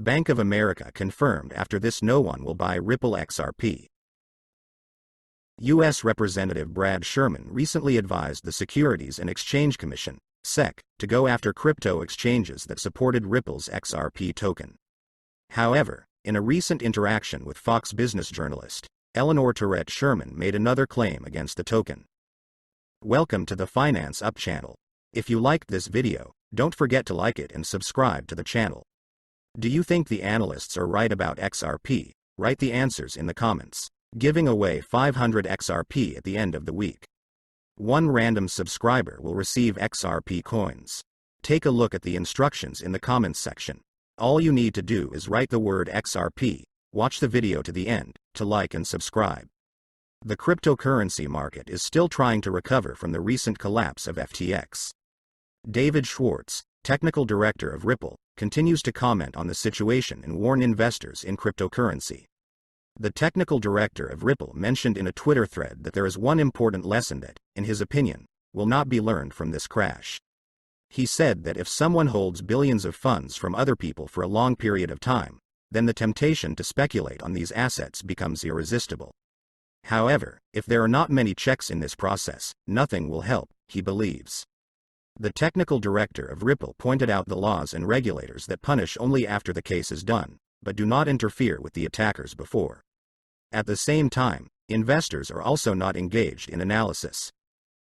Bank of America confirmed after this no one will buy Ripple XRP. U.S. Representative Brad Sherman recently advised the Securities and Exchange Commission, SEC, to go after crypto exchanges that supported Ripple's XRP token. However, in a recent interaction with Fox Business journalist Eleanor Tourette, Sherman made another claim against the token. Welcome to the Finance Up channel. If you liked this video, don't forget to like it and subscribe to the channel. Do you think the analysts are right about XRP? Write the answers in the comments. Giving away 500 XRP at the end of the week. One random subscriber will receive XRP coins. Take a look at the instructions in the comments section. All you need to do is write the word XRP, watch the video to the end, to like and subscribe. The cryptocurrency market is still trying to recover from the recent collapse of FTX. David Schwartz, technical director of Ripple, continues to comment on the situation and warn investors in cryptocurrency. The technical director of Ripple mentioned in a Twitter thread that there is one important lesson that, in his opinion, will not be learned from this crash. He said that if someone holds billions of funds from other people for a long period of time, then the temptation to speculate on these assets becomes irresistible. However, if there are not many checks in this process, nothing will help, he believes. The technical director of Ripple pointed out the laws and regulators that punish only after the case is done, but do not interfere with the attackers before. At the same time, investors are also not engaged in analysis.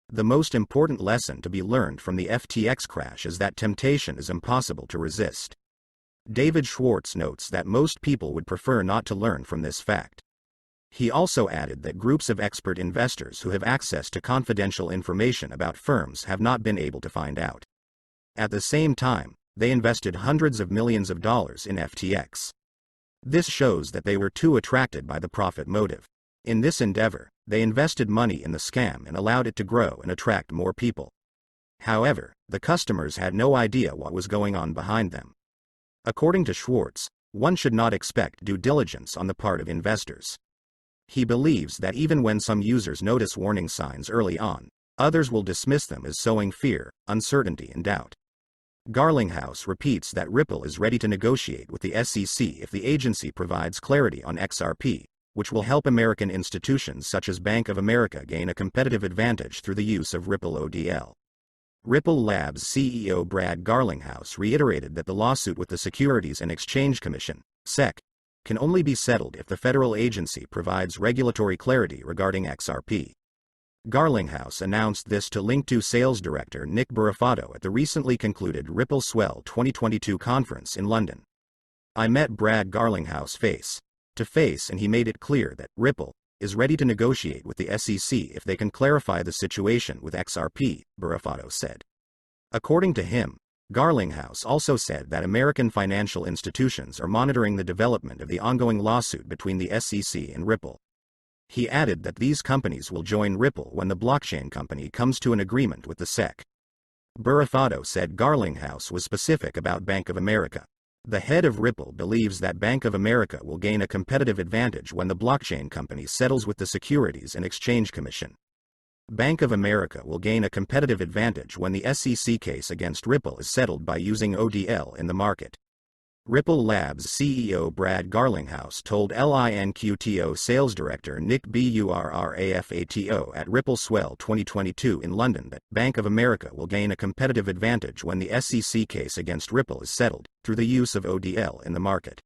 The most important lesson to be learned from the FTX crash is that temptation is impossible to resist. David Schwartz notes that most people would prefer not to learn from this fact. He also added that groups of expert investors who have access to confidential information about firms have not been able to find out. At the same time, they invested hundreds of millions of dollars in FTX. This shows that they were too attracted by the profit motive. In this endeavor, they invested money in the scam and allowed it to grow and attract more people. However, the customers had no idea what was going on behind them. According to Schwartz, one should not expect due diligence on the part of investors. He believes that even when some users notice warning signs early on, others will dismiss them as sowing fear, uncertainty and doubt. Garlinghouse repeats that Ripple is ready to negotiate with the SEC if the agency provides clarity on XRP, which will help American institutions such as Bank of America gain a competitive advantage through the use of Ripple ODL. Ripple Labs CEO Brad Garlinghouse reiterated that the lawsuit with the Securities and Exchange Commission, SEC, can only be settled if the federal agency provides regulatory clarity regarding XRP. Garlinghouse announced this to Link2 sales director Nick Burifato at the recently concluded Ripple Swell 2022 conference in London. I met Brad Garlinghouse face to face and he made it clear that Ripple is ready to negotiate with the SEC if they can clarify the situation with XRP, Burifato said. According to him, Garlinghouse also said that American financial institutions are monitoring the development of the ongoing lawsuit between the SEC and Ripple. He added that these companies will join Ripple when the blockchain company comes to an agreement with the SEC. Burifato said Garlinghouse was specific about Bank of America. The head of Ripple believes that Bank of America will gain a competitive advantage when the blockchain company settles with the Securities and Exchange Commission. Bank of America will gain a competitive advantage when the SEC case against Ripple is settled by using ODL in the market. Ripple Labs CEO Brad Garlinghouse told LINQTO sales director Nick Burifato at Ripple Swell 2022 in London that Bank of America will gain a competitive advantage when the SEC case against Ripple is settled, through the use of ODL in the market.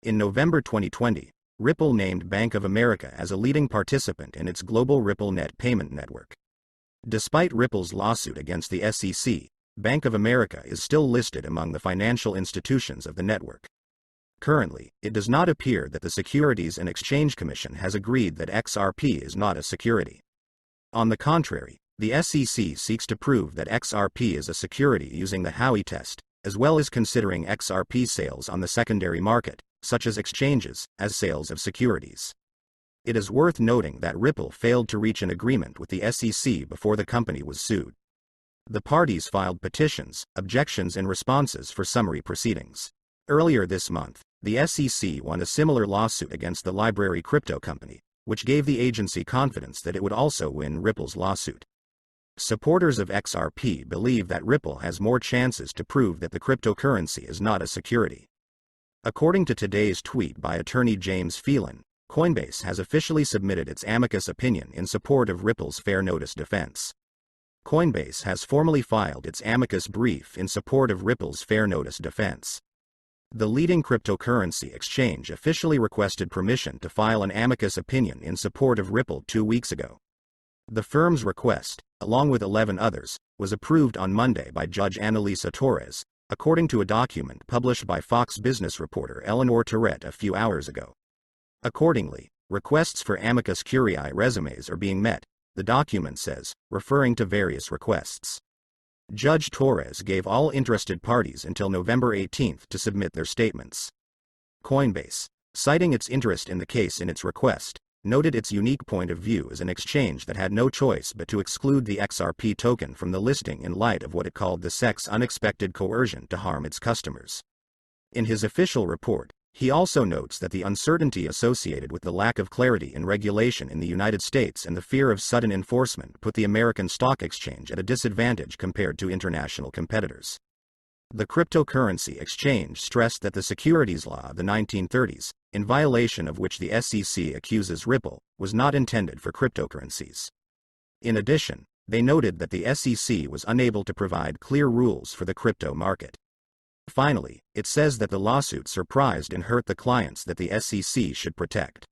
In November 2020, Ripple named Bank of America as a leading participant in its global Ripple Net payment network. Despite Ripple's lawsuit against the SEC, Bank of America is still listed among the financial institutions of the network. Currently, it does not appear that the Securities and Exchange Commission has agreed that XRP is not a security. On the contrary, the SEC seeks to prove that XRP is a security using the Howey test, as well as considering XRP sales on the secondary market, such as exchanges, as sales of securities. It is worth noting that Ripple failed to reach an agreement with the SEC before the company was sued. The parties filed petitions, objections and responses for summary proceedings. Earlier this month, the SEC won a similar lawsuit against the Library crypto company, which gave the agency confidence that it would also win Ripple's lawsuit. Supporters of XRP believe that Ripple has more chances to prove that the cryptocurrency is not a security. According to today's tweet by attorney James Phelan, Coinbase has officially submitted its amicus opinion in support of Ripple's fair notice defense. Coinbase has formally filed its amicus brief in support of Ripple's fair notice defense. The leading cryptocurrency exchange officially requested permission to file an amicus opinion in support of Ripple 2 weeks ago. The firm's request, along with 11 others, was approved on Monday by Judge Annalisa Torres, according to a document published by Fox Business reporter Eleanor Terrett a few hours ago. Accordingly, requests for amicus curiae resumes are being met, the document says, referring to various requests. Judge Torres gave all interested parties until November 18 to submit their statements. Coinbase, citing its interest in the case in its request, noted its unique point of view as an exchange that had no choice but to exclude the XRP token from the listing in light of what it called the SEC's unexpected coercion to harm its customers. In his official report, he also notes that the uncertainty associated with the lack of clarity in regulation in the United States and the fear of sudden enforcement put the American stock exchange at a disadvantage compared to international competitors. The cryptocurrency exchange stressed that the securities law of the 1930s, in violation of which the SEC accuses Ripple, was not intended for cryptocurrencies. In addition, they noted that the SEC was unable to provide clear rules for the crypto market. Finally, it says that the lawsuit surprised and hurt the clients that the SEC should protect.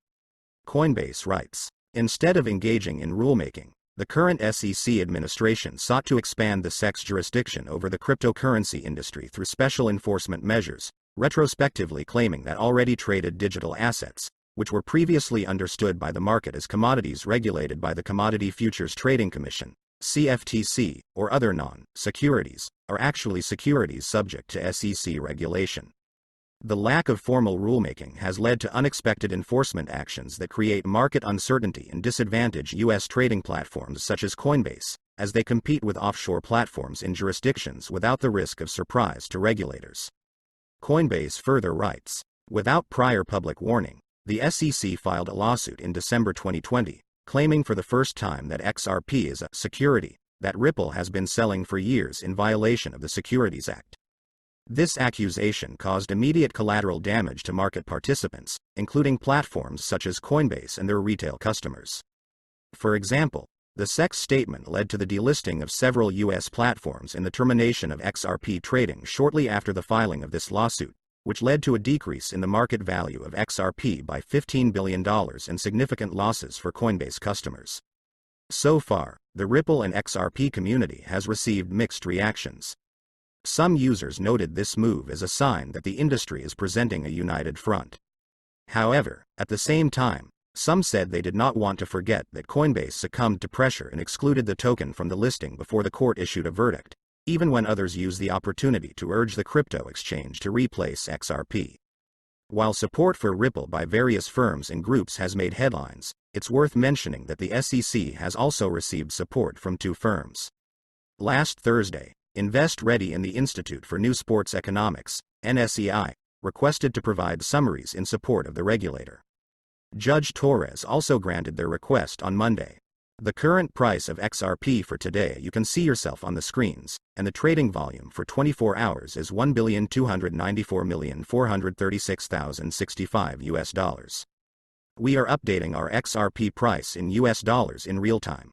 Coinbase writes, instead of engaging in rulemaking, the current SEC administration sought to expand the SEC's jurisdiction over the cryptocurrency industry through special enforcement measures, retrospectively claiming that already traded digital assets, which were previously understood by the market as commodities regulated by the Commodity Futures Trading Commission, CFTC, or other non-securities, are actually securities subject to SEC regulation. The lack of formal rulemaking has led to unexpected enforcement actions that create market uncertainty and disadvantage U.S. trading platforms such as Coinbase, as they compete with offshore platforms in jurisdictions without the risk of surprise to regulators. Coinbase further writes, without prior public warning, the SEC filed a lawsuit in December 2020, claiming for the first time that XRP is a security that Ripple has been selling for years in violation of the Securities Act. This accusation caused immediate collateral damage to market participants, including platforms such as Coinbase and their retail customers. For example, the SEC's statement led to the delisting of several U.S. platforms and the termination of XRP trading shortly after the filing of this lawsuit, which led to a decrease in the market value of XRP by $15 billion and significant losses for Coinbase customers. So far, the Ripple and XRP community has received mixed reactions. Some users noted this move as a sign that the industry is presenting a united front. However, at the same time, some said they did not want to forget that Coinbase succumbed to pressure and excluded the token from the listing before the court issued a verdict, even when others used the opportunity to urge the crypto exchange to replace XRP. While support for Ripple by various firms and groups has made headlines, it's worth mentioning that the SEC has also received support from 2 firms. Last Thursday, Invest Ready and the Institute for New Sports Economics, NSEI, requested to provide summaries in support of the regulator. Judge Torres also granted their request on Monday. The current price of XRP for today you can see yourself on the screens, and the trading volume for 24 hours is $1,294,436,065 US. We are updating our XRP price in US dollars in real time.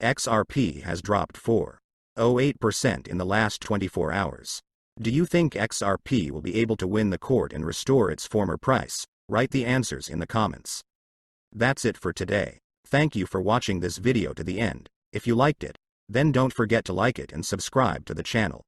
XRP has dropped 4.08% in the last 24 hours. Do you think XRP will be able to win the court and restore its former price? Write the answers in the comments. That's it for today. Thank you for watching this video to the end. If you liked it, then don't forget to like it and subscribe to the channel.